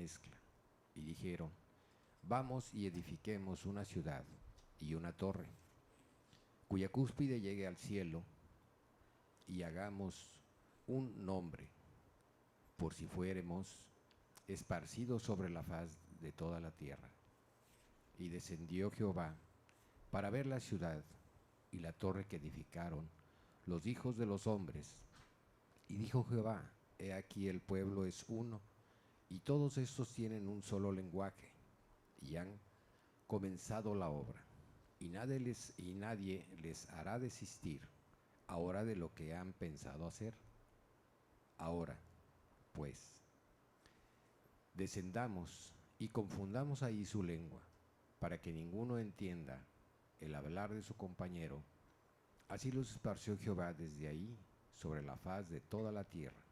mezcla. Y dijeron: vamos y edifiquemos una ciudad y una torre, cuya cúspide llegue al cielo, y hagamos un nombre, por si fuéramos esparcidos sobre la faz de toda la tierra. Y descendió Jehová para ver la ciudad y la torre que edificaron los hijos de los hombres. Y dijo Jehová: he aquí el pueblo es uno, y todos estos tienen un solo lenguaje, y han comenzado la obra, y nadie les hará desistir ahora de lo que han pensado hacer. Ahora, pues, descendamos y confundamos ahí su lengua, para que ninguno entienda el hablar de su compañero. Así los esparció Jehová desde ahí sobre la faz de toda la tierra,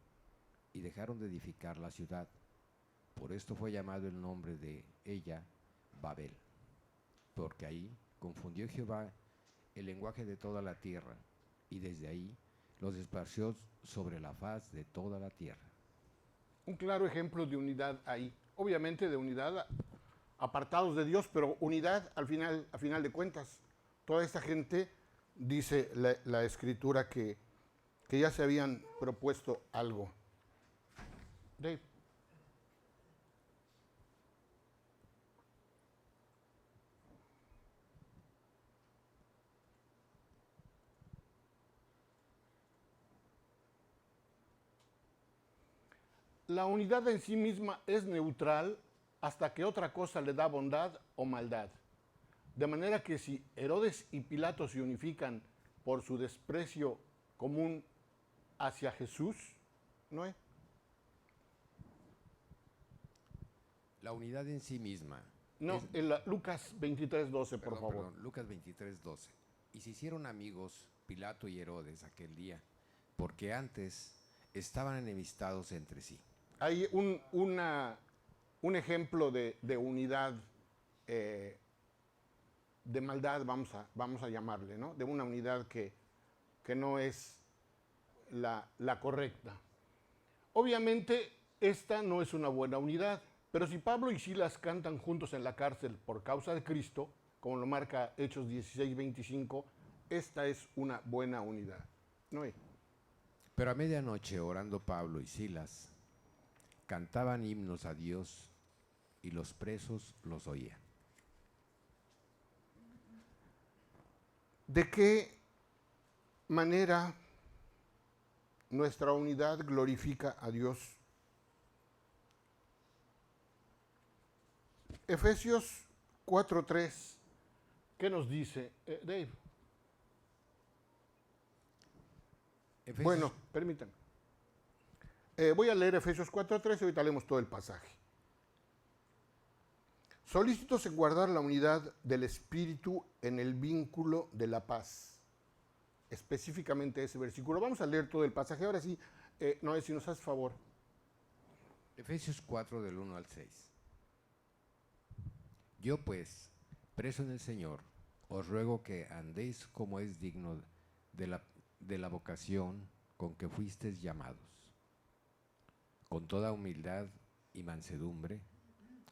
y dejaron de edificar la ciudad. Por esto fue llamado el nombre de ella Babel, porque ahí confundió Jehová el lenguaje de toda la tierra, y desde ahí los esparció sobre la faz de toda la tierra. Un claro ejemplo de unidad ahí. Obviamente de unidad apartados de Dios, pero unidad al final de cuentas. Toda esta gente, dice la escritura, que ya se habían propuesto algo. Dave. La unidad en sí misma es neutral hasta que otra cosa le da bondad o maldad. De manera que si Herodes y Pilato se unifican por su desprecio común hacia Jesús, ¿no es? La unidad en sí misma. No, Lucas 23:12, por favor. Perdón, Lucas 23:12. Y se hicieron amigos Pilato y Herodes aquel día, porque antes estaban enemistados entre sí. Hay un ejemplo de unidad, de maldad, vamos a llamarle, ¿no? De una unidad que no es la correcta. Obviamente, esta no es una buena unidad, pero si Pablo y Silas cantan juntos en la cárcel por causa de Cristo, como lo marca Hechos 16:25, esta es una buena unidad. ¿No es? Pero a medianoche, orando Pablo y Silas, cantaban himnos a Dios, y los presos los oían. ¿De qué manera nuestra unidad glorifica a Dios? Efesios 4:3, ¿qué nos dice, Dave? Efesios. Bueno, permítanme. Voy a leer Efesios 4:3 y ahorita leemos todo el pasaje. Solícitos en guardar la unidad del Espíritu en el vínculo de la paz. Específicamente ese versículo. Vamos a leer todo el pasaje. Ahora sí, Noé, si nos haces favor. Efesios 4 del 1 al 6. Yo pues, preso en el Señor, os ruego que andéis como es digno de la vocación con que fuisteis llamados, con toda humildad y mansedumbre,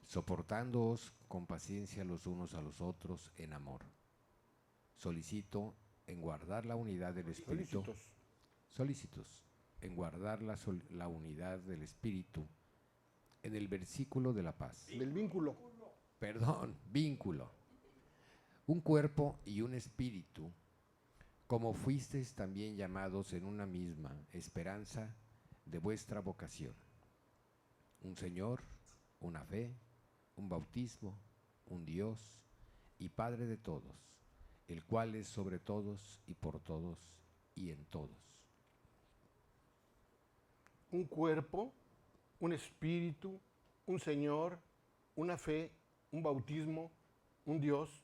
soportándoos con paciencia los unos a los otros en amor. Solicito en guardar la unidad del Espíritu. Solícitos en guardar la unidad del Espíritu en el versículo de la paz. Del vínculo. Perdón, vínculo. Un cuerpo y un espíritu, como fuisteis también llamados en una misma esperanza de vuestra vocación. Un Señor, una fe, un bautismo, un Dios y Padre de todos, el cual es sobre todos y por todos y en todos. Un cuerpo, un espíritu, un Señor, una fe, un bautismo, un Dios,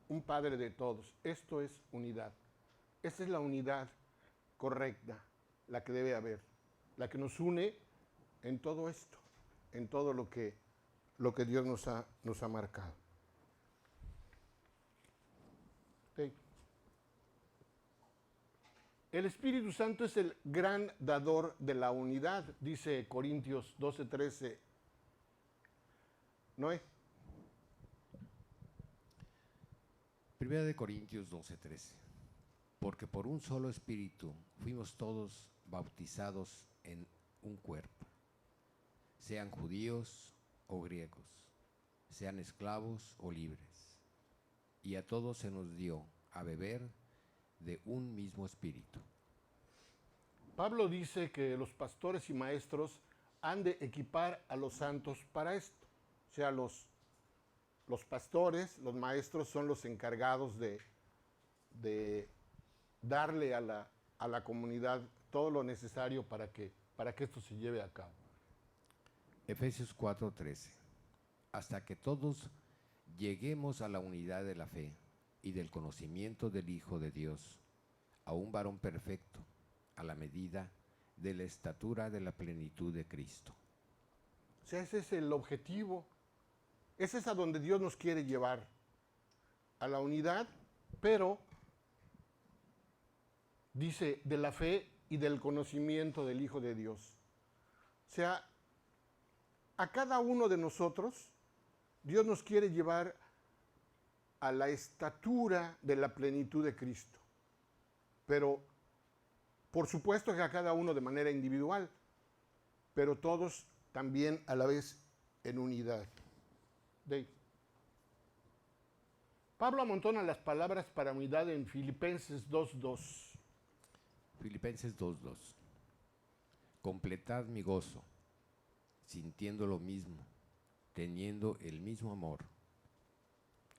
un Padre de todos. Esto es unidad. Esta es la unidad correcta, la que debe haber, la que nos une en todo esto, en todo lo que Dios nos ha marcado. Okay. El Espíritu Santo es el gran dador de la unidad, dice Corintios 12:13. Noé. Primera de Corintios 12:13. Porque por un solo espíritu fuimos todos bautizados en un cuerpo, sean judíos o griegos, sean esclavos o libres, y a todos se nos dio a beber de un mismo espíritu. Pablo dice que los pastores y maestros han de equipar a los santos para esto. O sea, los pastores, los maestros son los encargados de darle a la comunidad todo lo necesario para que esto se lleve a cabo. Efesios 4:13. Hasta que todos lleguemos a la unidad de la fe y del conocimiento del Hijo de Dios, a un varón perfecto, a la medida de la estatura de la plenitud de Cristo. O sea, ese es el objetivo. Ese es a donde Dios nos quiere llevar, a la unidad, pero dice de la fe y del conocimiento del Hijo de Dios. O sea, a cada uno de nosotros, Dios nos quiere llevar a la estatura de la plenitud de Cristo. Pero, por supuesto que a cada uno de manera individual, pero todos también a la vez en unidad. Dave. Pablo amontona las palabras para unidad en Filipenses 2:2. Filipenses 2:2. Completad mi gozo, sintiendo lo mismo, teniendo el mismo amor,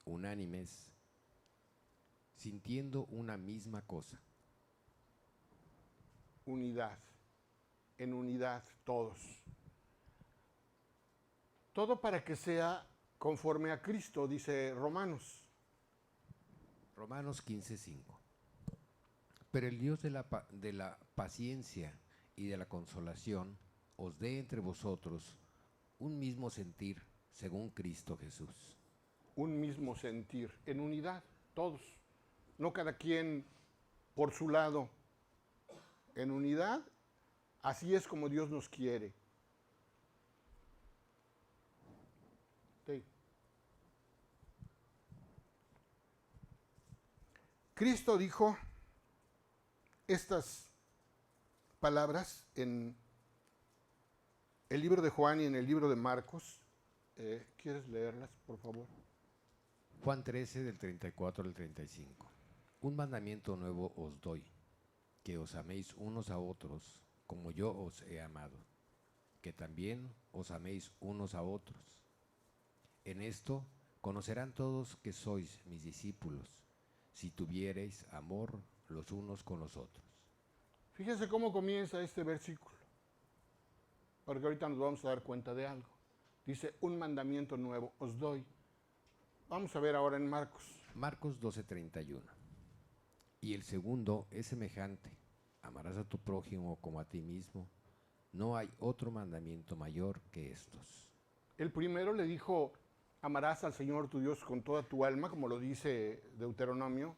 unánimes, sintiendo una misma cosa. Unidad, en unidad todos. Todo para que sea conforme a Cristo, dice Romanos. Romanos 15:5. Pero el Dios de la paciencia y de la consolación os dé entre vosotros un mismo sentir según Cristo Jesús. Un mismo sentir, en unidad, todos. No cada quien por su lado. En unidad, así es como Dios nos quiere. Sí. Cristo dijo estas palabras en el libro de Juan y en el libro de Marcos. ¿Quieres leerlas, por favor? Juan 13, del 34 al 35. Un mandamiento nuevo os doy, que os améis unos a otros, como yo os he amado, que también os améis unos a otros. En esto conocerán todos que sois mis discípulos, si tuviereis amor los unos con los otros. Fíjense cómo comienza este versículo, porque ahorita nos vamos a dar cuenta de algo. Dice, un mandamiento nuevo os doy. Vamos a ver ahora en Marcos. Marcos 12:31. Y el segundo es semejante: amarás a tu prójimo como a ti mismo. No hay otro mandamiento mayor que estos. El primero le dijo, amarás al Señor tu Dios con toda tu alma, como lo dice Deuteronomio,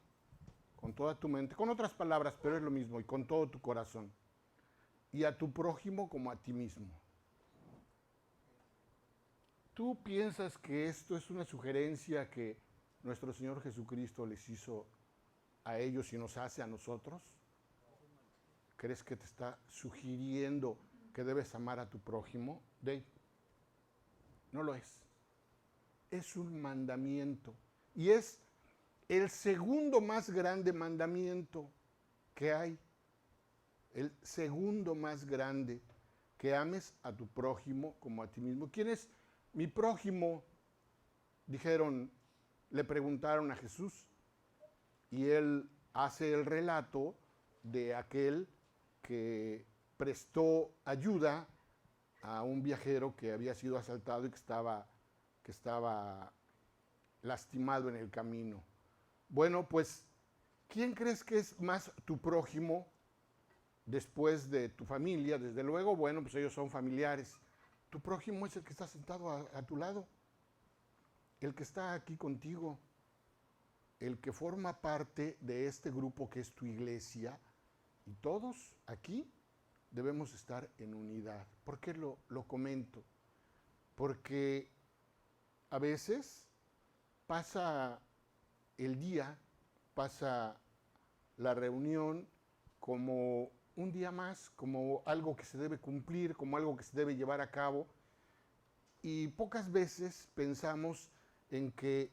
con toda tu mente, con otras palabras, pero es lo mismo, y con todo tu corazón. Y a tu prójimo como a ti mismo. ¿Tú piensas que esto es una sugerencia que nuestro Señor Jesucristo les hizo a ellos y nos hace a nosotros? ¿Crees que te está sugiriendo que debes amar a tu prójimo? Dave, no lo es. Es un mandamiento. Y es el segundo más grande mandamiento que hay. El segundo más grande, que ames a tu prójimo como a ti mismo. ¿Quién es mi prójimo? Dijeron, le preguntaron a Jesús. Y él hace el relato de aquel que prestó ayuda a un viajero que había sido asaltado y que estaba lastimado en el camino. Bueno, pues, ¿quién crees que es más tu prójimo después de tu familia? Desde luego, bueno, pues ellos son familiares. Tu prójimo es el que está sentado a tu lado, el que está aquí contigo, el que forma parte de este grupo que es tu iglesia, y todos aquí debemos estar en unidad. ¿Por qué lo comento? Porque a veces pasa el día, pasa la reunión como un día más, como algo que se debe cumplir, como algo que se debe llevar a cabo. Y pocas veces pensamos en que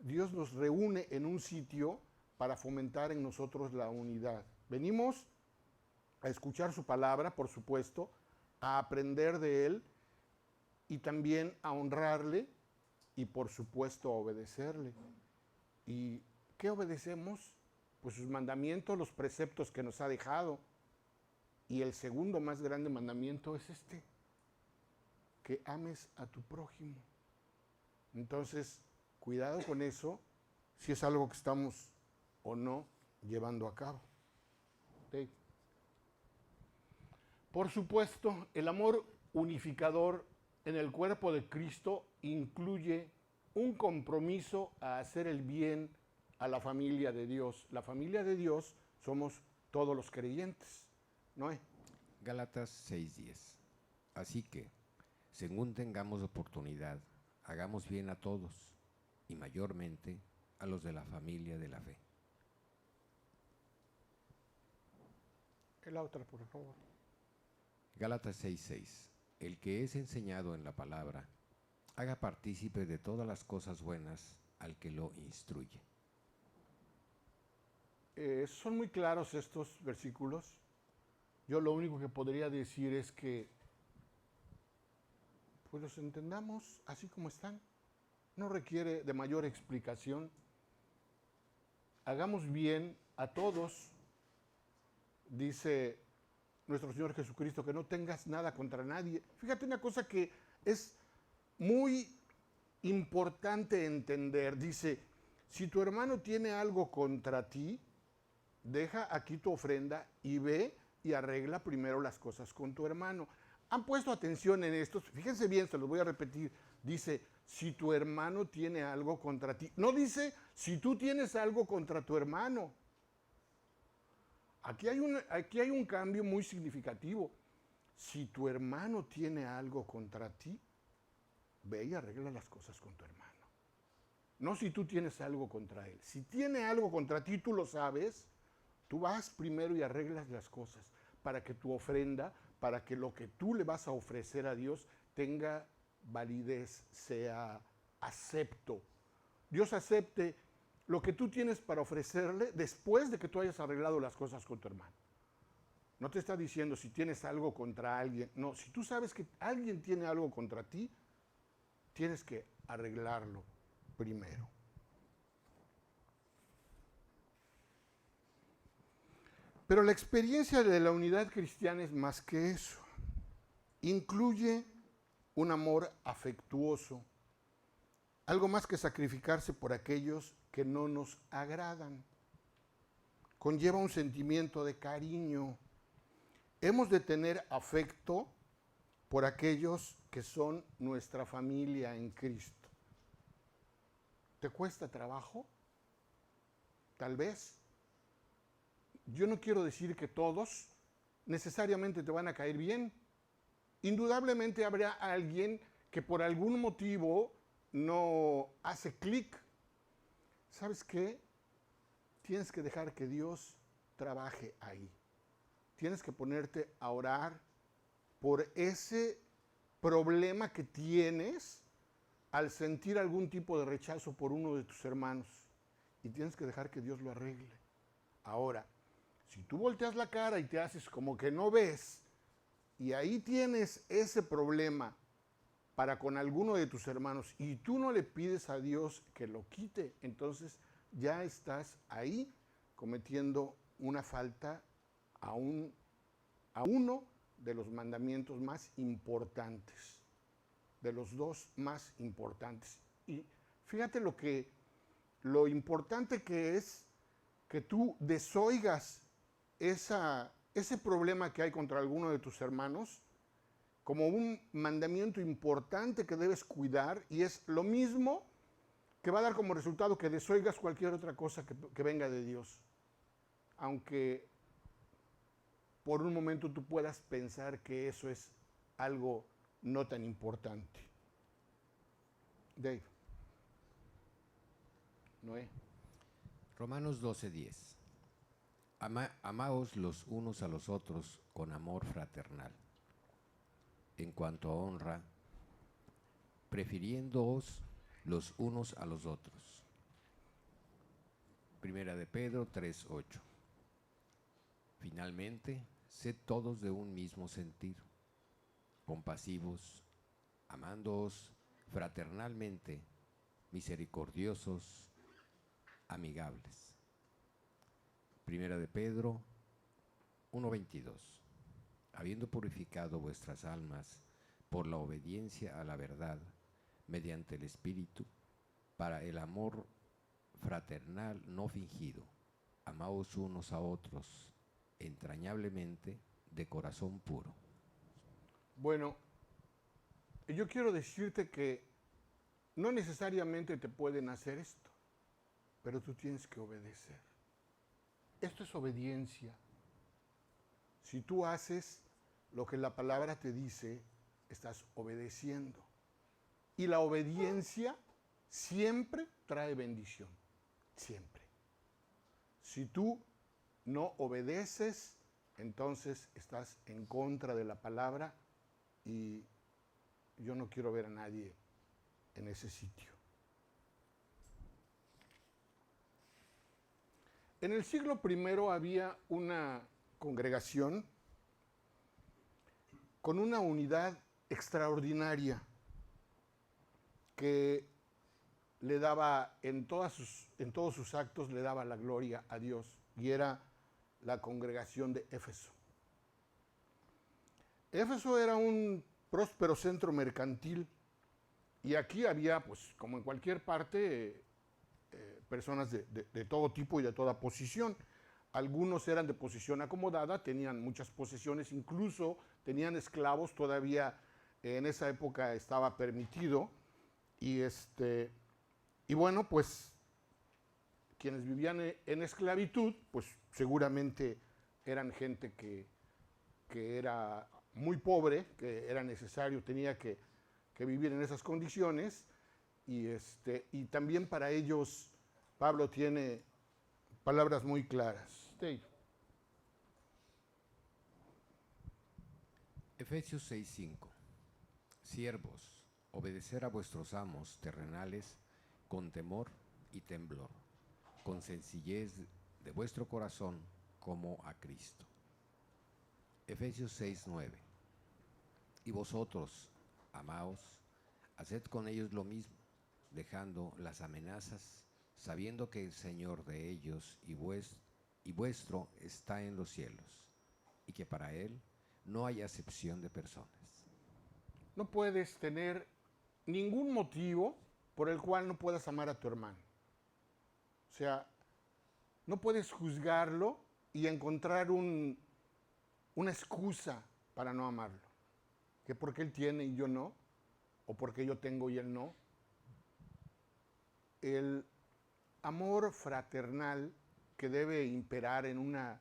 Dios nos reúne en un sitio para fomentar en nosotros la unidad. Venimos a escuchar su palabra, por supuesto, a aprender de Él y también a honrarle y, por supuesto, a obedecerle. ¿Y qué obedecemos? Pues sus mandamientos, los preceptos que nos ha dejado. Y el segundo más grande mandamiento es este: que ames a tu prójimo. Entonces, cuidado con eso, si es algo que estamos o no llevando a cabo. ¿Okay? Por supuesto, el amor unificador en el cuerpo de Cristo incluye un compromiso a hacer el bien a la familia de Dios. La familia de Dios somos todos los creyentes. Noé. Gálatas 6:10. Así que, según tengamos oportunidad, hagamos bien a todos, y mayormente a los de la familia de la fe. ¿Qué la otra, por favor? Gálatas 6:6. El que es enseñado en la palabra, haga partícipe de todas las cosas buenas al que lo instruye. Son muy claros estos versículos. Yo lo único que podría decir es que pues los entendamos así como están. No requiere de mayor explicación. Hagamos bien a todos, dice nuestro Señor Jesucristo, que no tengas nada contra nadie. Fíjate una cosa que es muy importante entender. Dice, si tu hermano tiene algo contra ti, deja aquí tu ofrenda y ve y arregla primero las cosas con tu hermano. ¿Han puesto atención en esto? Fíjense bien, se los voy a repetir. Dice, si tu hermano tiene algo contra ti. No dice, si tú tienes algo contra tu hermano. Aquí hay un cambio muy significativo. Si tu hermano tiene algo contra ti, ve y arregla las cosas con tu hermano. No si tú tienes algo contra él. Si tiene algo contra ti, tú lo sabes, tú vas primero y arreglas las cosas para que tu ofrenda, para que lo que tú le vas a ofrecer a Dios tenga validez, sea acepto. Dios acepte lo que tú tienes para ofrecerle después de que tú hayas arreglado las cosas con tu hermano. No te está diciendo si tienes algo contra alguien. No, si tú sabes que alguien tiene algo contra ti, tienes que arreglarlo primero. Pero la experiencia de la unidad cristiana es más que eso. Incluye un amor afectuoso, algo más que sacrificarse por aquellos que no nos agradan. Conlleva un sentimiento de cariño. Hemos de tener afecto por aquellos que son nuestra familia en Cristo. ¿Te cuesta trabajo? Tal vez. Yo no quiero decir que todos necesariamente te van a caer bien. Indudablemente habrá alguien que por algún motivo no hace clic. ¿Sabes qué? Tienes que dejar que Dios trabaje ahí. Tienes que ponerte a orar por ese problema que tienes al sentir algún tipo de rechazo por uno de tus hermanos. Y tienes que dejar que Dios lo arregle. Ahora, si tú volteas la cara y te haces como que no ves, y ahí tienes ese problema para con alguno de tus hermanos, y tú no le pides a Dios que lo quite, entonces ya estás ahí cometiendo una falta a uno de los mandamientos más importantes, de los dos más importantes. Y fíjate lo importante que es que tú desoigas ese problema que hay contra alguno de tus hermanos como un mandamiento importante que debes cuidar, y es lo mismo que va a dar como resultado que desoigas cualquier otra cosa que venga de Dios. Aunque por un momento tú puedas pensar que eso es algo no tan importante. Dave. Noé. Romanos 12:10. Amaos los unos a los otros con amor fraternal. En cuanto a honra, prefiriéndoos los unos a los otros. Primera de Pedro 3:8. Finalmente, sed todos de un mismo sentir, compasivos, amándoos fraternalmente, misericordiosos, amigables. Primera de Pedro 1:22. Habiendo purificado vuestras almas por la obediencia a la verdad, mediante el Espíritu, para el amor fraternal no fingido, amaos unos a otros entrañablemente de corazón puro. Bueno, yo quiero decirte que no necesariamente te pueden hacer esto, pero tú tienes que obedecer. Esto es obediencia. Si tú haces lo que la palabra te dice, estás obedeciendo. Y la obediencia siempre trae bendición, siempre. Si tú no obedeces, entonces estás en contra de la palabra y yo no quiero ver a nadie en ese sitio. En el siglo I había una congregación con una unidad extraordinaria que le daba en todos sus actos le daba la gloria a Dios, y era la congregación de Éfeso. Éfeso era un próspero centro mercantil y aquí había, pues como en cualquier parte, personas de todo tipo y de toda posición. Algunos eran de posición acomodada, tenían muchas posesiones, incluso tenían esclavos, todavía en esa época estaba permitido. Y bueno, pues quienes vivían en esclavitud, pues seguramente eran gente que era muy pobre, que era necesario, tenía que vivir en esas condiciones. Y también para ellos Pablo tiene palabras muy claras. Dave. Efesios 6:5. Siervos, obedecer a vuestros amos terrenales con temor y temblor, con sencillez de vuestro corazón como a Cristo. Efesios 6:9. Y vosotros, amaos, haced con ellos lo mismo, dejando las amenazas, sabiendo que el Señor de ellos y vuestro está en los cielos, y que para Él no hay acepción de personas. No puedes tener ningún motivo por el cual no puedas amar a tu hermano. O sea, no puedes juzgarlo y encontrar una excusa para no amarlo. Que porque él tiene y yo no, o porque yo tengo y él no. El amor fraternal que debe imperar en una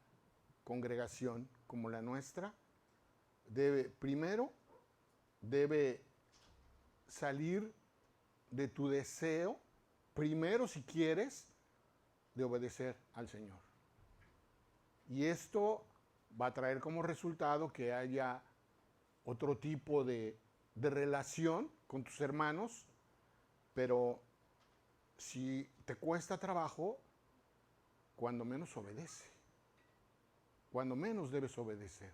congregación como la nuestra debe salir de tu deseo, primero si quieres, de obedecer al Señor. Y esto va a traer como resultado que haya otro tipo de relación con tus hermanos, pero si te cuesta trabajo, cuando menos obedece, cuando menos debes obedecer.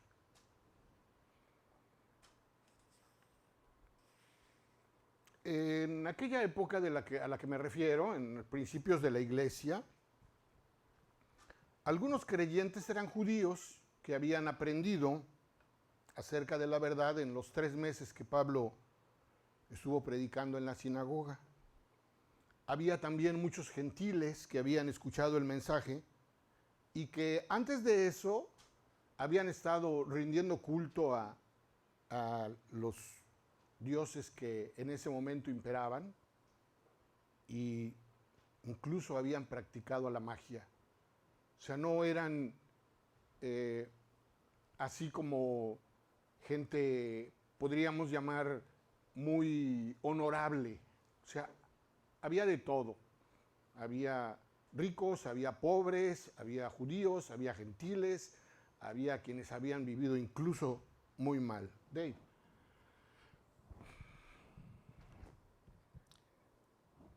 En aquella época a la que me refiero, en principios de la iglesia, algunos creyentes eran judíos que habían aprendido acerca de la verdad en los 3 meses que Pablo estuvo predicando en la sinagoga. Había también muchos gentiles que habían escuchado el mensaje y que antes de eso habían estado rindiendo culto a los dioses que en ese momento imperaban, y incluso habían practicado la magia. O sea, no eran así como gente, podríamos llamar, muy honorable. O sea, había de todo. Había ricos, había pobres, había judíos, había gentiles, había quienes habían vivido incluso muy mal. Dave.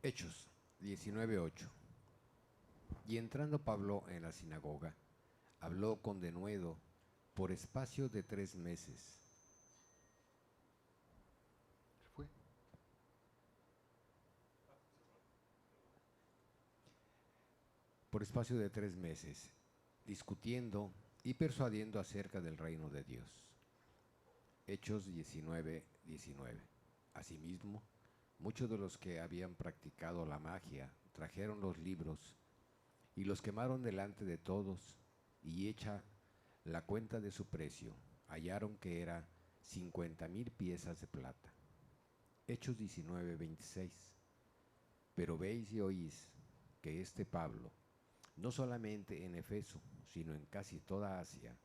Hechos 19:8. Y entrando Pablo en la sinagoga, habló con denuedo por espacio de 3 meses. ¿Se fue? Por espacio de 3 meses, discutiendo y persuadiendo acerca del reino de Dios. Hechos 19:19. Asimismo, muchos de los que habían practicado la magia trajeron los libros y los quemaron delante de todos, y hecha la cuenta de su precio, hallaron que era 50,000 piezas de plata. Hechos 19:26. Pero veis y oís que este Pablo, no solamente en Efeso, sino en casi toda Asia,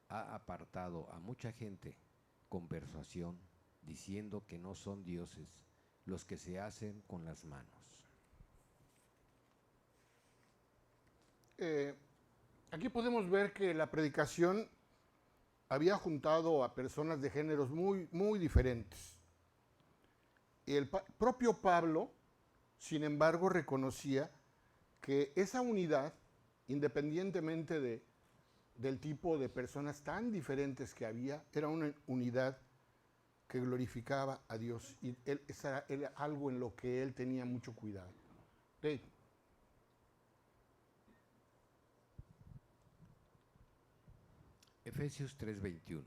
ha apartado a mucha gente con persuasión, diciendo que no son dioses los que se hacen con las manos. Aquí podemos ver que la predicación había juntado a personas de géneros muy, muy diferentes. El propio Pablo, sin embargo, reconocía que esa unidad, independientemente del tipo de personas tan diferentes que había, era una unidad que glorificaba a Dios. Y era algo en lo que él tenía mucho cuidado. Dave. Efesios 3:21.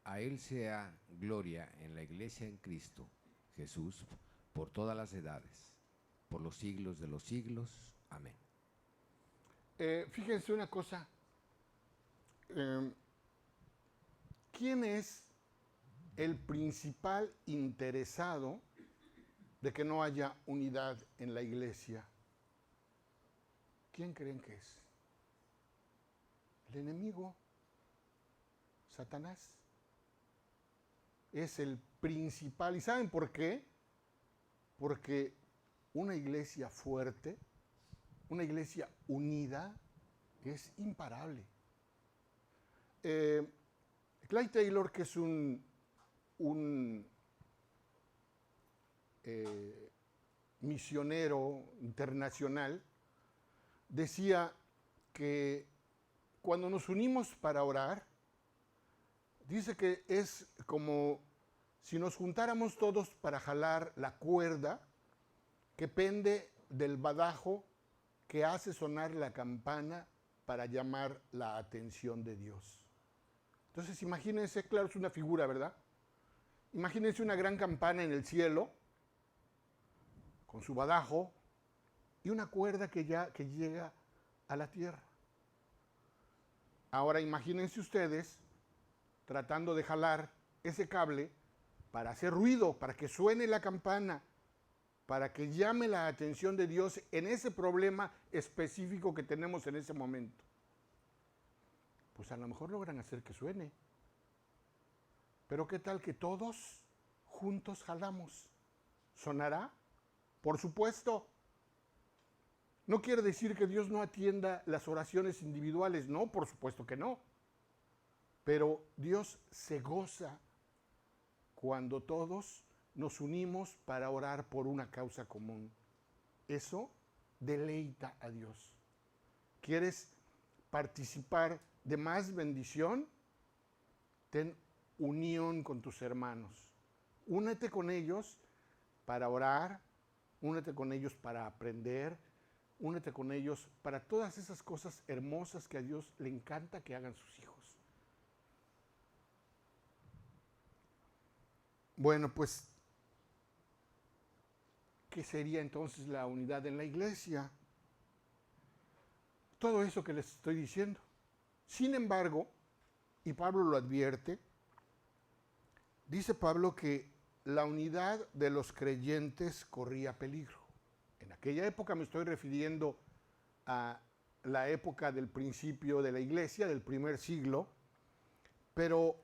A Él sea gloria en la iglesia en Cristo Jesús por todas las edades, por los siglos de los siglos. Amén. Fíjense una cosa. ¿Quién es el principal interesado de que no haya unidad en la iglesia? ¿Quién creen que es? El enemigo, Satanás. Es el principal. ¿Y saben por qué? Porque una iglesia fuerte, una iglesia unida, es imparable. Clay Taylor, que es un misionero internacional, decía que cuando nos unimos para orar, dice que es como si nos juntáramos todos para jalar la cuerda que pende del badajo que hace sonar la campana para llamar la atención de Dios. Entonces imagínense, claro, es una figura, ¿verdad? Imagínense una gran campana en el cielo, con su badajo, y una cuerda que llega a la tierra. Ahora imagínense ustedes tratando de jalar ese cable para hacer ruido, para que suene la campana, para que llame la atención de Dios en ese problema específico que tenemos en ese momento. Pues a lo mejor logran hacer que suene. Pero ¿qué tal que todos juntos jalamos? ¿Sonará? Por supuesto. No quiere decir que Dios no atienda las oraciones individuales, no, por supuesto que no. Pero Dios se goza cuando todos nos unimos para orar por una causa común. Eso deleita a Dios. ¿Quieres participar de más bendición? Ten unión con tus hermanos. Únete con ellos para orar, únete con ellos para aprender, únete con ellos para todas esas cosas hermosas que a Dios le encanta que hagan sus hijos. Bueno, pues, ¿qué sería entonces la unidad en la iglesia? Todo eso que les estoy diciendo. Sin embargo, y Pablo lo advierte, dice Pablo que la unidad de los creyentes corría peligro. En aquella época me estoy refiriendo a la época del principio de la iglesia, del primer siglo, pero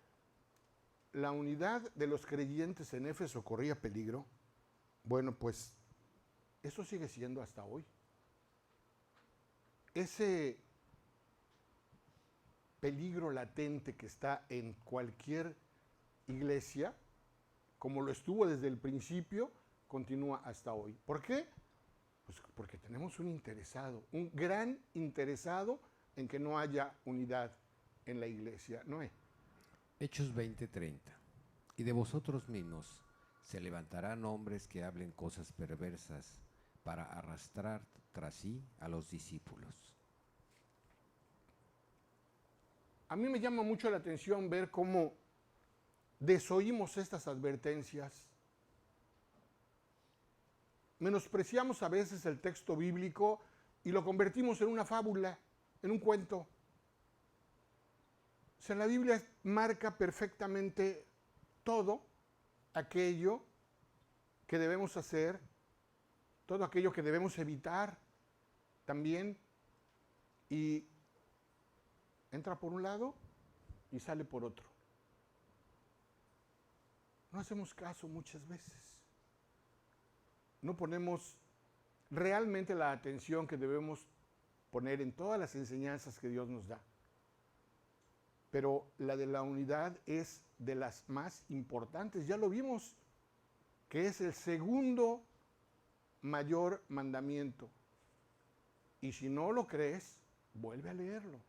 la unidad de los creyentes en Éfeso corría peligro. Bueno, pues Eso sigue siendo hasta hoy. Ese peligro latente que está en cualquier iglesia, como lo estuvo desde el principio, continúa hasta hoy. ¿Por qué? Pues porque tenemos un interesado, un gran interesado en que no haya unidad en la iglesia. Noé. Hechos 20:30. Y de vosotros mismos se levantarán hombres que hablen cosas perversas para arrastrar tras sí a los discípulos. A mí me llama mucho la atención ver cómo desoímos estas advertencias. Menospreciamos a veces el texto bíblico y lo convertimos en una fábula, en un cuento. O sea, la Biblia marca perfectamente todo aquello que debemos hacer, todo aquello que debemos evitar también, y entra por un lado y sale por otro. No hacemos caso muchas veces. No ponemos realmente la atención que debemos poner en todas las enseñanzas que Dios nos da. Pero la de la unidad es de las más importantes. Ya lo vimos, que es el segundo mayor mandamiento. Y si no lo crees, vuelve a leerlo.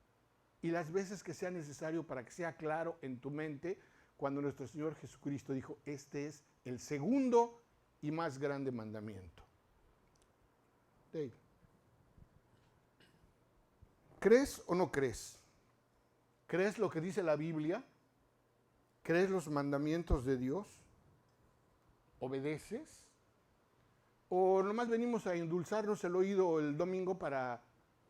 Y las veces que sea necesario para que sea claro en tu mente, cuando nuestro Señor Jesucristo dijo, este es el segundo y más grande mandamiento. Dave, ¿crees o no crees? ¿Crees lo que dice la Biblia? ¿Crees los mandamientos de Dios? ¿Obedeces? ¿O nomás venimos a endulzarnos el oído el domingo para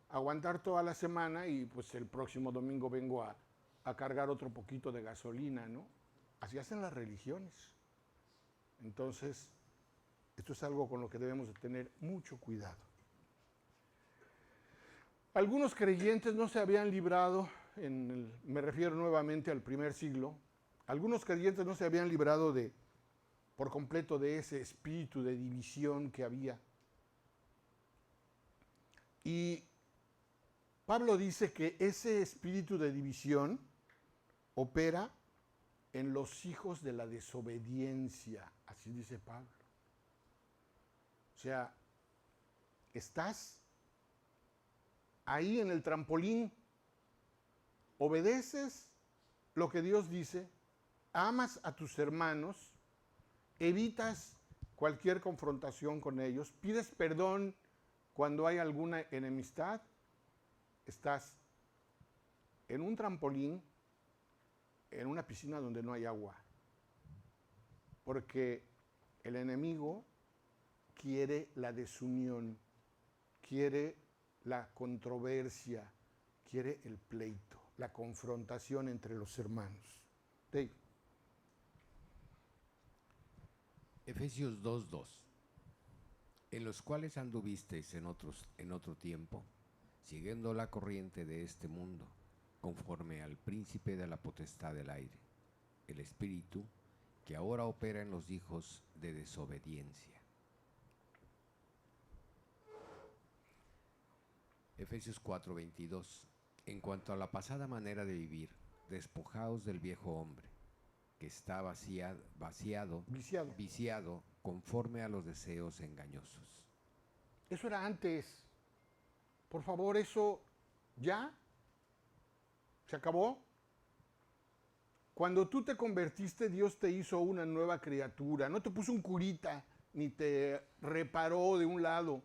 aguantar toda la semana y pues el próximo domingo vengo a cargar otro poquito de gasolina, ¿no? Así hacen las religiones. Entonces, esto es algo con lo que debemos de tener mucho cuidado. Algunos creyentes no se habían librado, me refiero nuevamente al primer siglo, algunos creyentes no se habían librado por completo de ese espíritu de división que había. Y Pablo dice que ese espíritu de división opera en los hijos de la desobediencia, así dice Pablo. O sea, estás ahí en el trampolín, obedeces lo que Dios dice, amas a tus hermanos, evitas cualquier confrontación con ellos, pides perdón cuando hay alguna enemistad, estás en un trampolín, en una piscina donde no hay agua, porque el enemigo quiere la desunión, quiere la controversia, quiere el pleito, la confrontación entre los hermanos. Dave. Efesios 2:2. En los cuales anduvisteis en otro tiempo, siguiendo la corriente de este mundo, conforme al príncipe de la potestad del aire, el espíritu que ahora opera en los hijos de desobediencia. Efesios 4:22. En cuanto a la pasada manera de vivir, despojaos del viejo hombre, que está viciado conforme a los deseos engañosos. Eso era antes. Por favor, eso ya se acabó. Cuando tú te convertiste, Dios te hizo una nueva criatura. No te puso un curita, ni te reparó de un lado.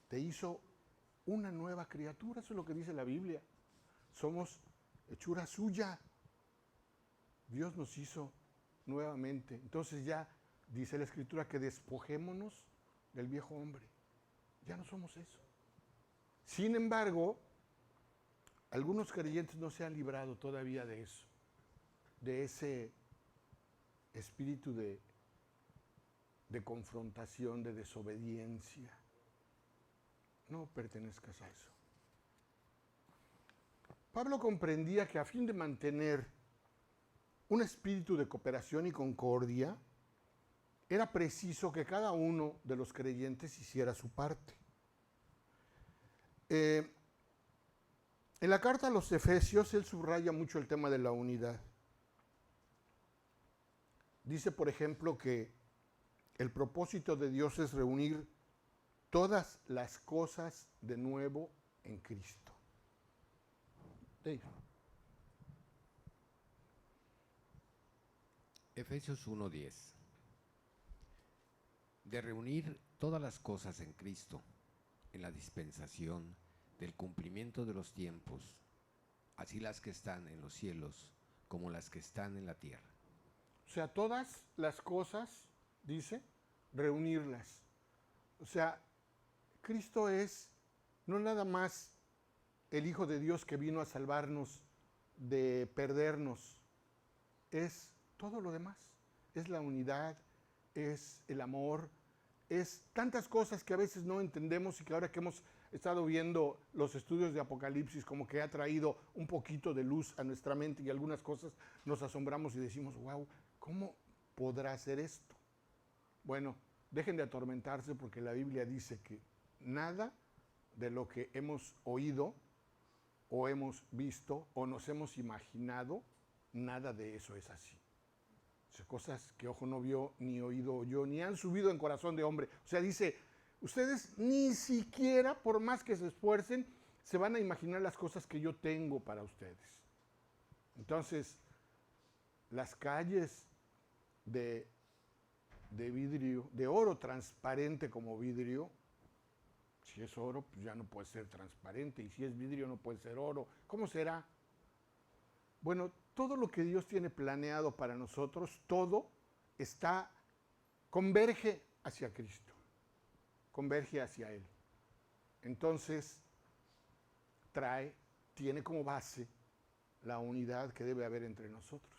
Te hizo una nueva criatura. Eso es lo que dice la Biblia. Somos hechura suya. Dios nos hizo nuevamente. Entonces ya dice la Escritura que despojémonos del viejo hombre. Ya no somos eso. Sin embargo, algunos creyentes no se han librado todavía de eso, de ese espíritu de confrontación, de desobediencia. No pertenezcas a eso. Pablo comprendía que a fin de mantener un espíritu de cooperación y concordia, era preciso que cada uno de los creyentes hiciera su parte. En la carta a los Efesios, él subraya mucho el tema de la unidad. Dice, por ejemplo, que el propósito de Dios es reunir todas las cosas de nuevo en Cristo. Dave. Efesios 1:10. De reunir todas las cosas en Cristo, en la dispensación del cumplimiento de los tiempos, así las que están en los cielos como las que están en la tierra. O sea, todas las cosas, dice, reunirlas. O sea, Cristo es no nada más el Hijo de Dios que vino a salvarnos de perdernos, es todo lo demás. Es la unidad, es el amor, es tantas cosas que a veces no entendemos y que ahora que hemos estado viendo los estudios de Apocalipsis como que ha traído un poquito de luz a nuestra mente y algunas cosas nos asombramos y decimos, wow, ¿cómo podrá ser esto? Bueno, dejen de atormentarse porque la Biblia dice que nada de lo que hemos oído o hemos visto o nos hemos imaginado, nada de eso es así. O sea, cosas que ojo no vio, ni oído oyó, ni han subido en corazón de hombre. O sea, dice, ustedes ni siquiera, por más que se esfuercen, se van a imaginar las cosas que yo tengo para ustedes. Entonces, las calles de vidrio, de oro transparente como vidrio, si es oro, pues ya no puede ser transparente, y si es vidrio no puede ser oro. ¿Cómo será? Bueno, todo lo que Dios tiene planeado para nosotros, todo converge hacia Cristo, converge hacia Él. Entonces, tiene como base la unidad que debe haber entre nosotros.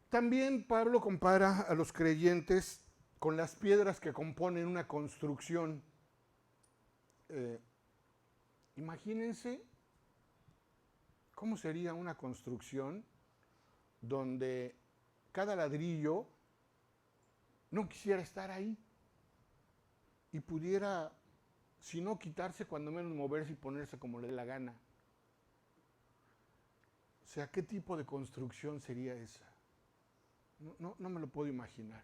También Pablo compara a los creyentes con las piedras que componen una construcción. Imagínense cómo sería una construcción donde cada ladrillo no quisiera estar ahí y pudiera, si no quitarse, cuando menos moverse y ponerse como le dé la gana. O sea, ¿qué tipo de construcción sería esa? No me lo puedo imaginar.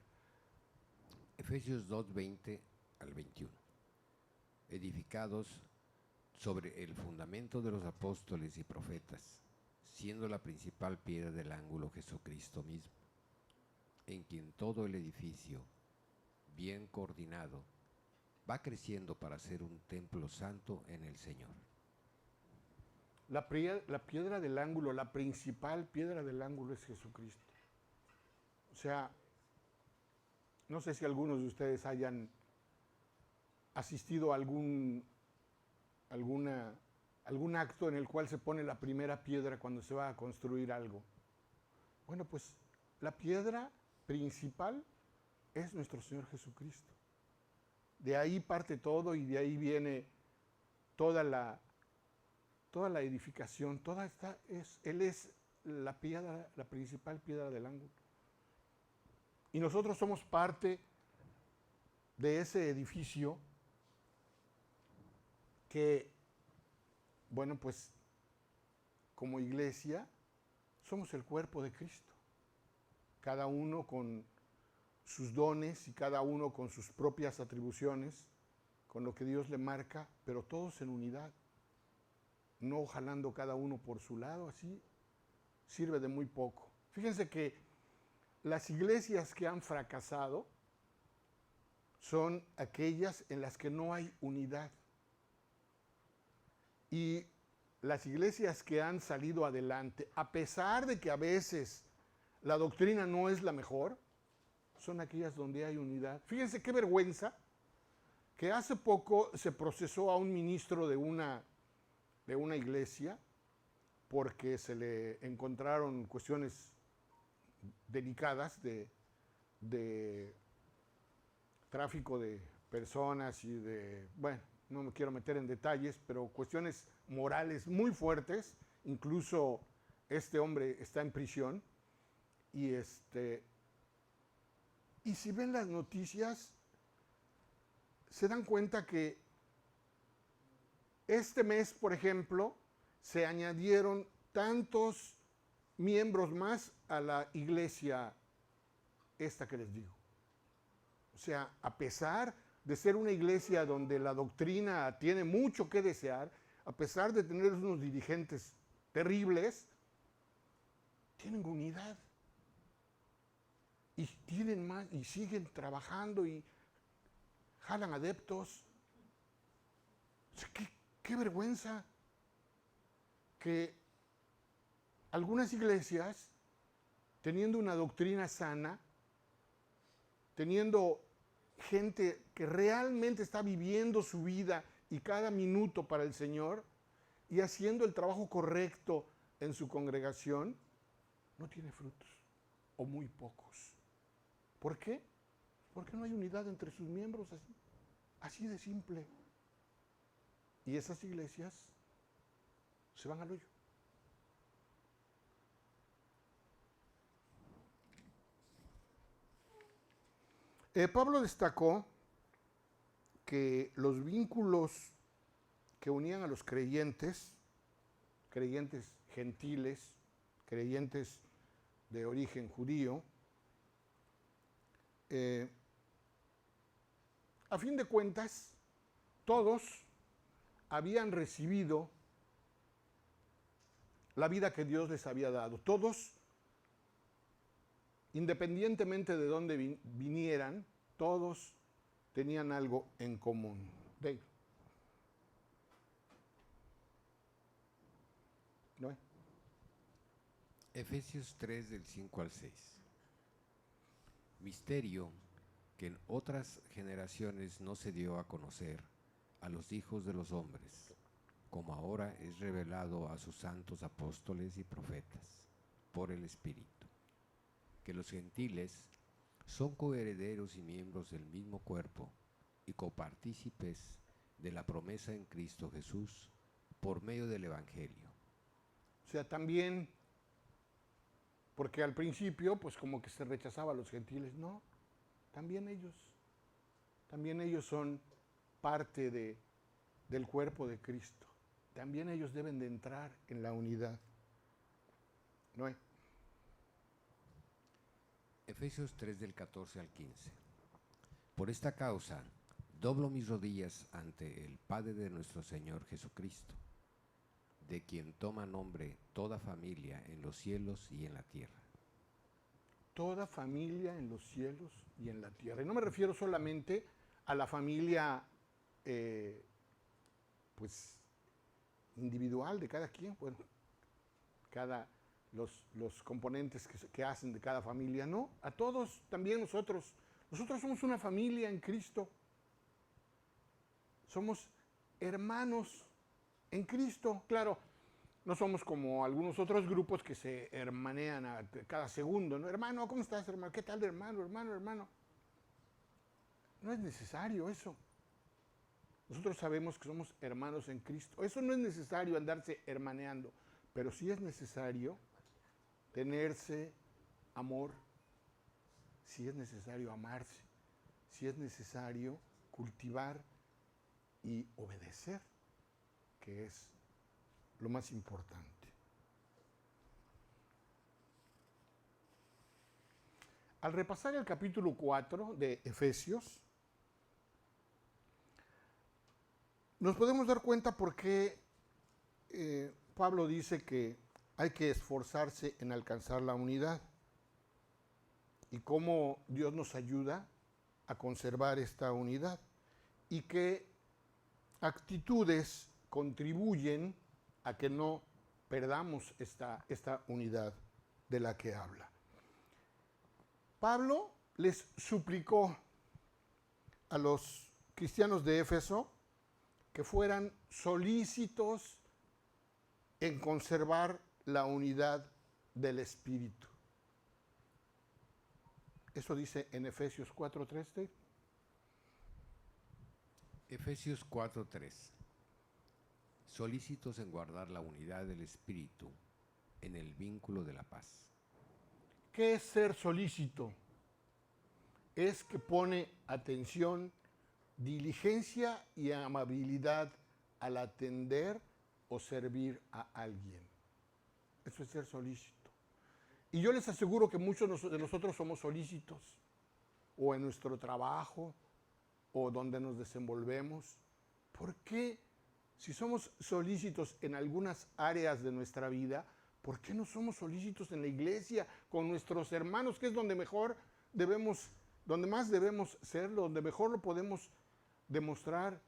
Efesios 2:20 al 21. Edificados sobre el fundamento de los apóstoles y profetas, siendo la principal piedra del ángulo Jesucristo mismo, en quien todo el edificio, bien coordinado, va creciendo para ser un templo santo en el Señor. La piedra del ángulo, la principal piedra del ángulo es Jesucristo. O sea, no sé si algunos de ustedes hayan asistido a algún acto en el cual se pone la primera piedra cuando se va a construir algo. Bueno, pues la piedra principal es nuestro Señor Jesucristo. De ahí parte todo y de ahí viene toda la edificación. Él es la piedra, la principal piedra del ángulo. Y nosotros somos parte de ese edificio que, bueno, pues como iglesia somos el cuerpo de Cristo. Cada uno con sus dones y cada uno con sus propias atribuciones, con lo que Dios le marca, pero todos en unidad. No jalando cada uno por su lado, así sirve de muy poco. Fíjense que las iglesias que han fracasado son aquellas en las que no hay unidad. Y las iglesias que han salido adelante, a pesar de que a veces la doctrina no es la mejor, son aquellas donde hay unidad. Fíjense qué vergüenza que hace poco se procesó a un ministro de una iglesia porque se le encontraron cuestiones delicadas de tráfico de personas y de, bueno, no me quiero meter en detalles, pero cuestiones morales muy fuertes. Incluso este hombre está en prisión. Y si ven las noticias, se dan cuenta que este mes, por ejemplo, se añadieron tantos miembros más a la iglesia esta que les digo. O sea, a pesar de ser una iglesia donde la doctrina tiene mucho que desear, a pesar de tener unos dirigentes terribles, tienen unidad. Y tienen más, y siguen trabajando y jalan adeptos. O sea, qué vergüenza que algunas iglesias, teniendo una doctrina sana, teniendo gente que realmente está viviendo su vida y cada minuto para el Señor y haciendo el trabajo correcto en su congregación, no tiene frutos o muy pocos. ¿Por qué? Porque no hay unidad entre sus miembros, así de simple. Y esas iglesias se van al hoyo. Pablo destacó que los vínculos que unían a los creyentes gentiles, creyentes de origen judío, a fin de cuentas, todos habían recibido la vida que Dios les había dado. Todos, independientemente de dónde vinieran, todos tenían algo en común. Dave. ¿No? Efesios 3 del 5 al 6. Misterio que en otras generaciones no se dio a conocer a los hijos de los hombres, como ahora es revelado a sus santos apóstoles y profetas por el Espíritu, que los gentiles son coherederos y miembros del mismo cuerpo y copartícipes de la promesa en Cristo Jesús por medio del Evangelio. O sea, también, porque al principio, pues como que se rechazaba a los gentiles, no, también ellos son parte del cuerpo de Cristo. También ellos deben de entrar en la unidad. ¿No? Efesios 3 del 14 al 15. Por esta causa, doblo mis rodillas ante el Padre de nuestro Señor Jesucristo, de quien toma nombre toda familia en los cielos y en la tierra. Toda familia en los cielos y en la tierra. Y no me refiero solamente a la familia, pues, individual de cada quien, bueno, los componentes que hacen de cada familia, no, a todos, también nosotros somos una familia en Cristo, somos hermanos en Cristo, claro, no somos como algunos otros grupos que se hermanean a cada segundo, ¿no? Hermano, ¿cómo estás, hermano? ¿Qué tal, hermano? No es necesario eso. Nosotros sabemos que somos hermanos en Cristo. Eso no es necesario andarse hermaneando, pero sí es necesario tenerse amor, sí es necesario amarse, sí es necesario cultivar y obedecer, que es lo más importante. Al repasar el capítulo 4 de Efesios, nos podemos dar cuenta por qué Pablo dice que hay que esforzarse en alcanzar la unidad y cómo Dios nos ayuda a conservar esta unidad y qué actitudes contribuyen a que no perdamos esta unidad de la que habla. Pablo les suplicó a los cristianos de Éfeso que fueran solícitos en conservar la unidad del Espíritu. Eso dice en Efesios 4:3. Efesios 4:3. Solícitos en guardar la unidad del Espíritu en el vínculo de la paz. ¿Qué es ser solícito? Es que pone atención, diligencia y amabilidad al atender o servir a alguien. Eso es ser solícito. Y yo les aseguro que muchos de nosotros somos solícitos, o en nuestro trabajo, o donde nos desenvolvemos. ¿Por qué, si somos solícitos en algunas áreas de nuestra vida, por qué no somos solícitos en la iglesia, con nuestros hermanos, que es donde más debemos serlo, donde mejor lo podemos demostrar?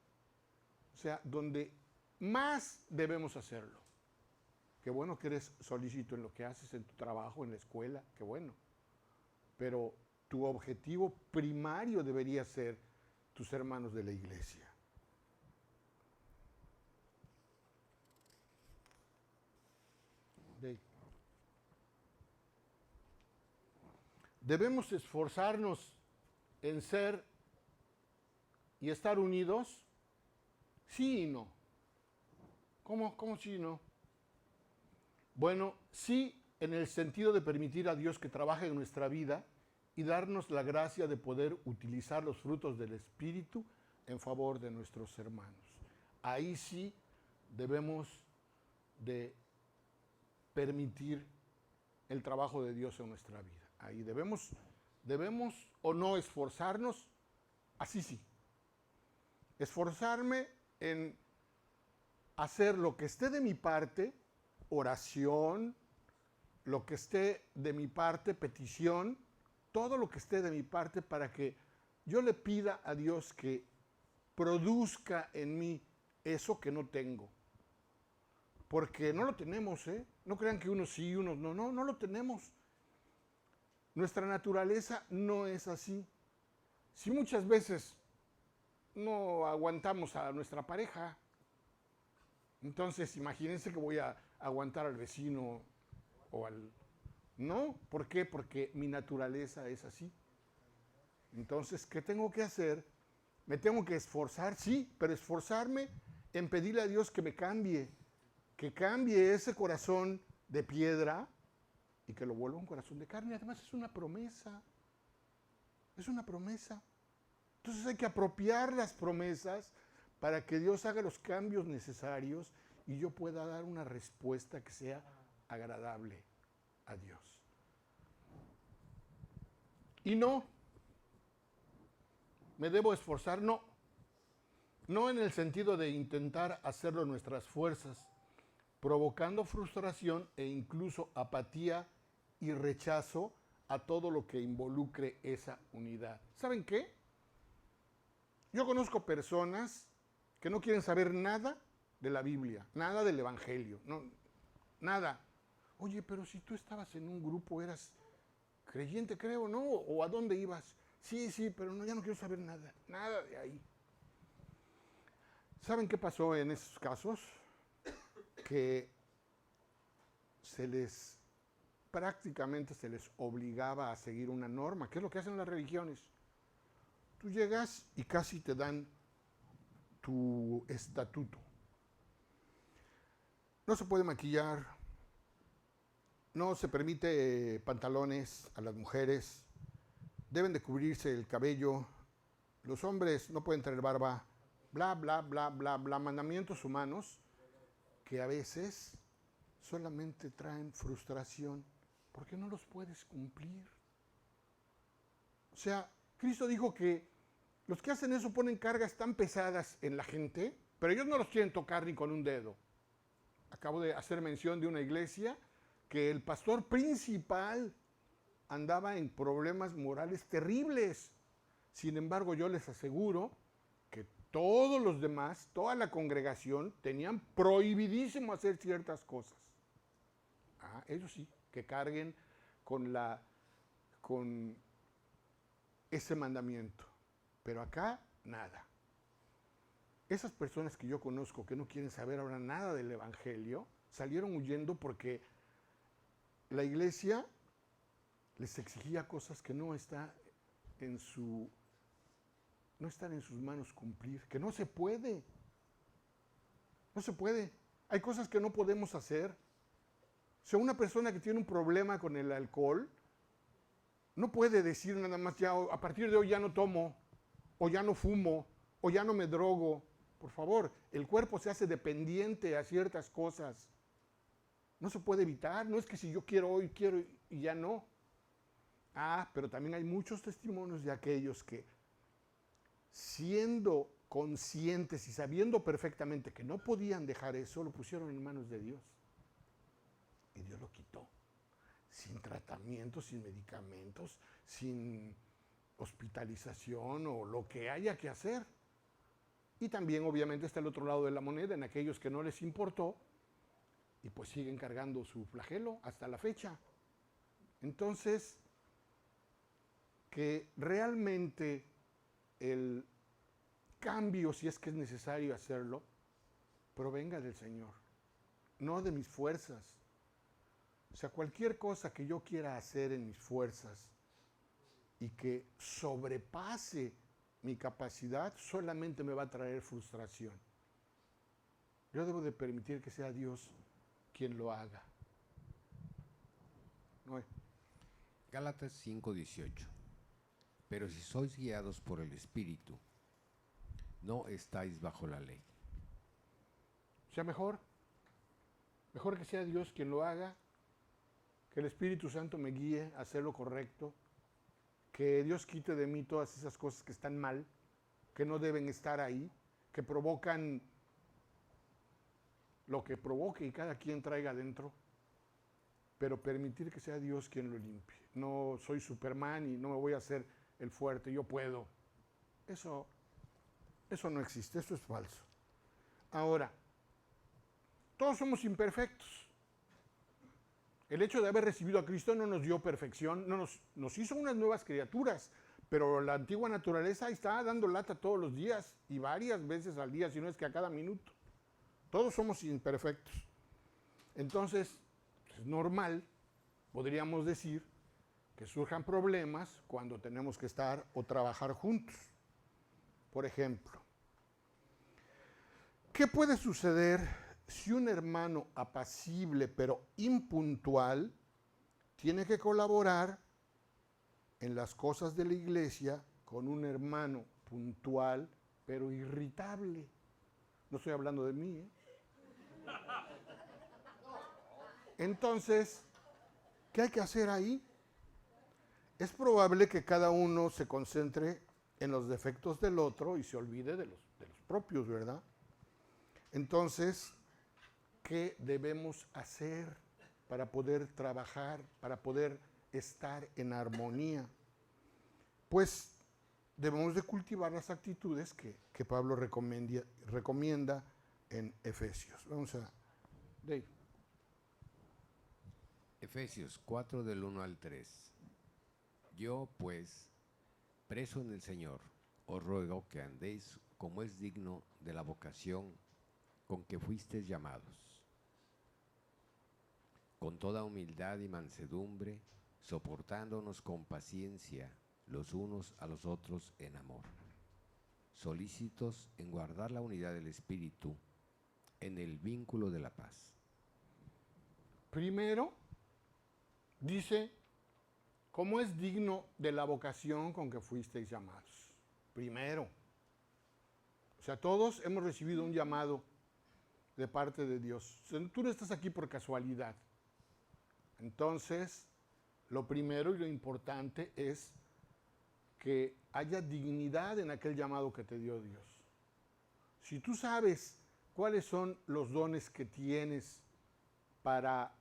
O sea, donde más debemos hacerlo. Qué bueno que eres solícito en lo que haces, en tu trabajo, en la escuela, qué bueno. Pero tu objetivo primario debería ser tus hermanos de la iglesia. Debemos esforzarnos en ser y estar unidos. Sí y no. ¿Cómo sí y no? Bueno, sí en el sentido de permitir a Dios que trabaje en nuestra vida y darnos la gracia de poder utilizar los frutos del Espíritu en favor de nuestros hermanos. Ahí sí debemos de permitir el trabajo de Dios en nuestra vida. Ahí debemos o no esforzarnos, así sí. Esforzarme en hacer lo que esté de mi parte, oración, lo que esté de mi parte, petición, todo lo que esté de mi parte para que yo le pida a Dios que produzca en mí eso que no tengo. Porque no lo tenemos, ¿eh? No crean que unos sí, unos no. No lo tenemos. Nuestra naturaleza no es así. Si muchas veces no aguantamos a nuestra pareja, entonces imagínense que voy a aguantar al vecino o al... No, ¿por qué? Porque mi naturaleza es así. Entonces, ¿qué tengo que hacer? Me tengo que esforzar, sí, pero esforzarme en pedirle a Dios que me cambie, que cambie ese corazón de piedra y que lo vuelva un corazón de carne. Además es una promesa, es una promesa. Entonces hay que apropiar las promesas para que Dios haga los cambios necesarios y yo pueda dar una respuesta que sea agradable a Dios. Y no, me debo esforzar, no en el sentido de intentar hacerlo en nuestras fuerzas, provocando frustración e incluso apatía y rechazo a todo lo que involucre esa unidad. ¿Saben qué? Yo conozco personas que no quieren saber nada de la Biblia, nada del Evangelio, no, nada. Oye, pero si tú estabas en un grupo, eras creyente, creo, ¿no? ¿O a dónde ibas? Sí, pero no, ya no quiero saber nada de ahí. ¿Saben qué pasó en esos casos? Que prácticamente se les obligaba a seguir una norma, que es lo que hacen las religiones. Tú llegas y casi te dan tu estatuto. No se puede maquillar, no se permite pantalones a las mujeres, deben de cubrirse el cabello, los hombres no pueden tener barba, bla, bla, bla, bla, bla, mandamientos humanos que a veces solamente traen frustración porque no los puedes cumplir. O sea, Cristo dijo que los que hacen eso ponen cargas tan pesadas en la gente, pero ellos no los quieren tocar ni con un dedo. Acabo de hacer mención de una iglesia que el pastor principal andaba en problemas morales terribles. Sin embargo, yo les aseguro que todos los demás, toda la congregación, tenían prohibidísimo hacer ciertas cosas. Ellos sí, que carguen con ese mandamiento. Pero acá, nada. Esas personas que yo conozco que no quieren saber ahora nada del Evangelio, salieron huyendo porque la iglesia les exigía cosas que no está en su no están en sus manos cumplir, que no se puede. No se puede. Hay cosas que no podemos hacer. O sea, una persona que tiene un problema con el alcohol no puede decir nada más, ya a partir de hoy ya no tomo, o ya no fumo, o ya no me drogo. Por favor, el cuerpo se hace dependiente a ciertas cosas. No se puede evitar. No es que si yo quiero hoy, quiero y ya no. Pero también hay muchos testimonios de aquellos que, siendo conscientes y sabiendo perfectamente que no podían dejar eso, lo pusieron en manos de Dios. Y Dios lo quitó. Sin tratamiento, sin medicamentos, sin hospitalización o lo que haya que hacer. Y también obviamente está el otro lado de la moneda, en aquellos que no les importó y pues siguen cargando su flagelo hasta la fecha. Entonces, que realmente el cambio, si es que es necesario hacerlo, provenga del Señor, no de mis fuerzas. O sea, cualquier cosa que yo quiera hacer en mis fuerzas y que sobrepase mi capacidad, solamente me va a traer frustración. Yo debo de permitir que sea Dios quien lo haga. No. Gálatas 5:18. Pero si sois guiados por el Espíritu, no estáis bajo la ley. O sea, mejor que sea Dios quien lo haga, que el Espíritu Santo me guíe a hacer lo correcto, que Dios quite de mí todas esas cosas que están mal, que no deben estar ahí, que provocan lo que provoque y cada quien traiga adentro, pero permitir que sea Dios quien lo limpie. No soy Superman y no me voy a hacer el fuerte, yo puedo. Eso no existe, eso es falso. Ahora, todos somos imperfectos. El hecho de haber recibido a Cristo no nos dio perfección, nos hizo unas nuevas criaturas, pero la antigua naturaleza ahí está dando lata todos los días y varias veces al día, si no es que a cada minuto. Todos somos imperfectos. Entonces, es normal, podríamos decir, que surjan problemas cuando tenemos que estar o trabajar juntos. Por ejemplo, ¿qué puede suceder si un hermano apacible pero impuntual tiene que colaborar en las cosas de la iglesia con un hermano puntual pero irritable? No estoy hablando de mí, ¿eh? Entonces, ¿qué hay que hacer ahí? Es probable que cada uno se concentre en los defectos del otro y se olvide de los propios, ¿verdad? Entonces, ¿qué debemos hacer para poder trabajar, para poder estar en armonía? Pues debemos de cultivar las actitudes que Pablo recomienda en Efesios. Vamos a... Dave. Efesios 4 del 1 al 3. Yo, pues, preso en el Señor, os ruego que andéis como es digno de la vocación con que fuisteis llamados, con toda humildad y mansedumbre, soportándonos con paciencia los unos a los otros en amor, solícitos en guardar la unidad del Espíritu en el vínculo de la paz. Primero, dice, ¿cómo es digno de la vocación con que fuisteis llamados? Primero. O sea, todos hemos recibido un llamado de parte de Dios. O sea, tú no estás aquí por casualidad. Entonces, lo primero y lo importante es que haya dignidad en aquel llamado que te dio Dios. Si tú sabes cuáles son los dones que tienes para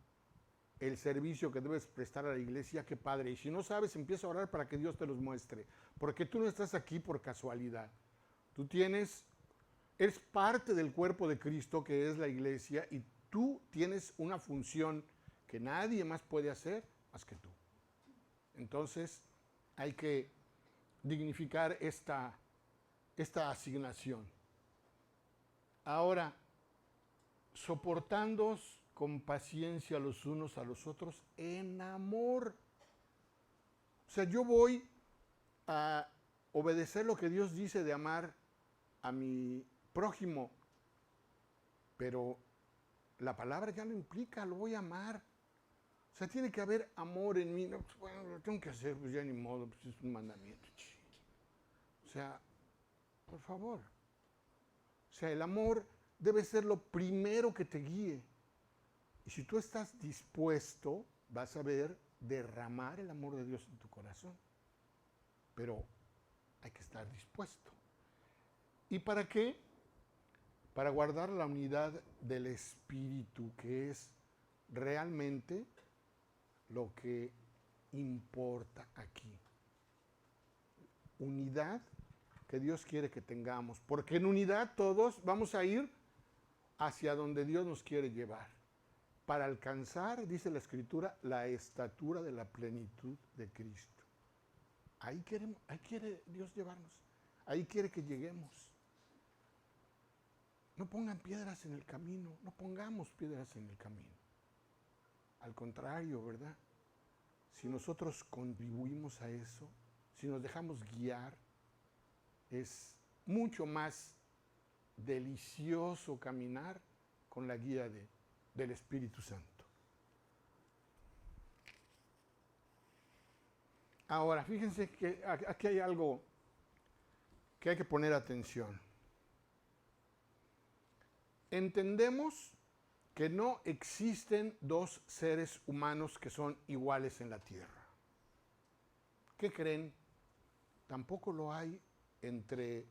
el servicio que debes prestar a la iglesia, qué padre. Y si no sabes, empieza a orar para que Dios te los muestre. Porque tú no estás aquí por casualidad. Tú eres parte del cuerpo de Cristo, que es la iglesia, y tú tienes una función que nadie más puede hacer más que tú. Entonces, hay que dignificar esta asignación. Ahora, soportándoos con paciencia los unos a los otros en amor. O sea, yo voy a obedecer lo que Dios dice de amar a mi prójimo, pero la palabra ya lo implica, lo voy a amar. O sea, tiene que haber amor en mí. No, pues, bueno, lo tengo que hacer, pues ya ni modo, pues es un mandamiento. O sea, por favor. O sea, el amor debe ser lo primero que te guíe. Y si tú estás dispuesto, vas a ver derramar el amor de Dios en tu corazón. Pero hay que estar dispuesto. ¿Y para qué? Para guardar la unidad del Espíritu, que es realmente lo que importa aquí. Unidad que Dios quiere que tengamos, porque en unidad todos vamos a ir hacia donde Dios nos quiere llevar, para alcanzar, dice la Escritura, la estatura de la plenitud de Cristo. Ahí quiere Dios llevarnos, ahí quiere que lleguemos. No pongan piedras en el camino, no pongamos piedras en el camino. Al contrario, ¿verdad? Si nosotros contribuimos a eso, si nos dejamos guiar, es mucho más delicioso caminar con la guía del Espíritu Santo. Ahora, fíjense que aquí hay algo que hay que poner atención. Entendemos que no existen dos seres humanos que son iguales en la tierra. ¿Qué creen? Tampoco lo hay entre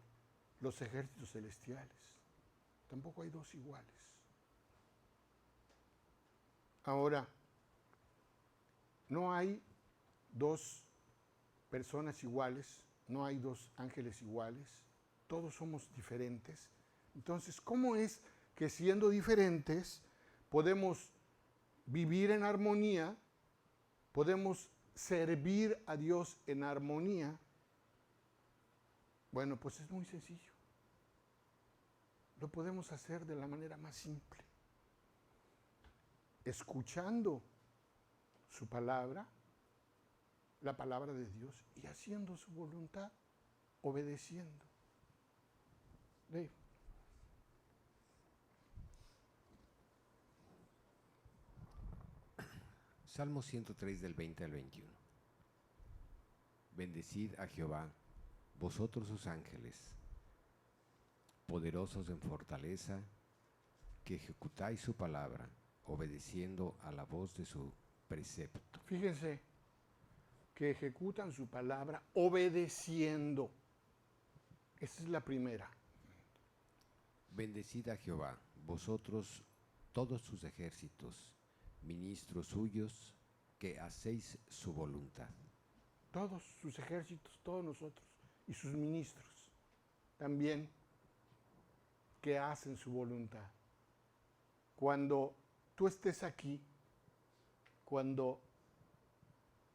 los ejércitos celestiales. Tampoco hay dos iguales. Ahora, no hay dos personas iguales, no hay dos ángeles iguales, todos somos diferentes. Entonces, ¿cómo es que siendo diferentes podemos vivir en armonía, podemos servir a Dios en armonía? Bueno, pues es muy sencillo. Lo podemos hacer de la manera más simple. Escuchando su palabra, la palabra de Dios, y haciendo su voluntad, obedeciendo. Dave. Salmo 103 del 20 al 21. Bendecid a Jehová, vosotros sus ángeles, poderosos en fortaleza, que ejecutáis su palabra, obedeciendo a la voz de su precepto. Fíjense que ejecutan su palabra obedeciendo. Esa es la primera. Bendecid a Jehová, vosotros todos sus ejércitos, ministros suyos, que hacéis su voluntad. Todos sus ejércitos, todos nosotros, y sus ministros también, que hacen su voluntad. Cuando tú estés aquí, cuando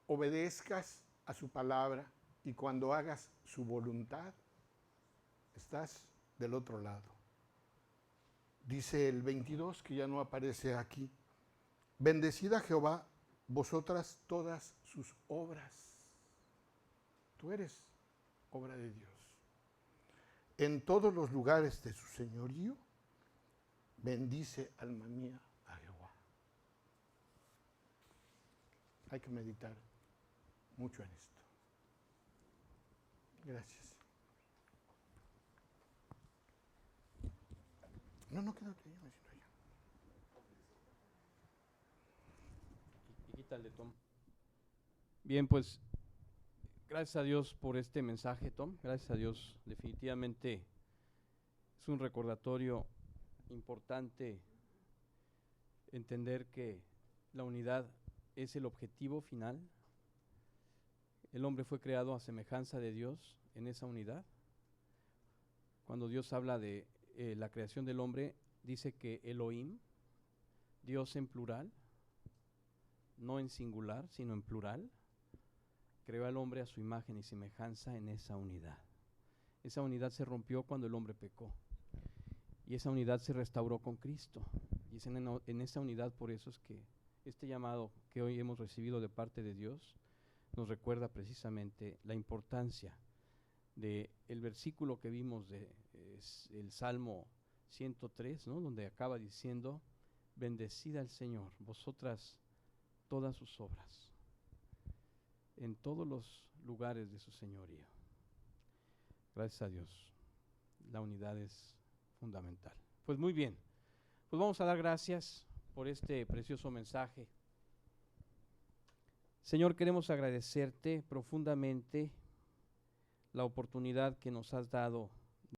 obedezcas a su palabra y cuando hagas su voluntad, estás del otro lado. Dice el 22, que ya no aparece aquí: bendecid a Jehová, vosotras todas sus obras. Tú eres obra de Dios. En todos los lugares de su señorío, bendice, alma mía, a Jehová. Hay que meditar mucho en esto. Gracias. No, quédate ahí, me siento allá. Y quítale, Tom. Bien, pues gracias a Dios por este mensaje, Tom. Gracias a Dios. Definitivamente es un recordatorio importante entender que la unidad es el objetivo final. El hombre fue creado a semejanza de Dios en esa unidad. Cuando Dios habla de la creación del hombre, dice que Elohim, Dios en plural, no en singular, sino en plural, creó al hombre a su imagen y semejanza en esa unidad. Esa unidad se rompió cuando el hombre pecó. Y esa unidad se restauró con Cristo. Y es en esa unidad, por eso es que este llamado que hoy hemos recibido de parte de Dios nos recuerda precisamente la importancia de el versículo que vimos de el Salmo 103, ¿no? Donde acaba diciendo, bendecid al Señor, vosotras todas sus obras, en todos los lugares de su señorío. Gracias a Dios, la unidad es fundamental. Pues muy bien, pues vamos a dar gracias por este precioso mensaje. Señor, queremos agradecerte profundamente la oportunidad que nos has dado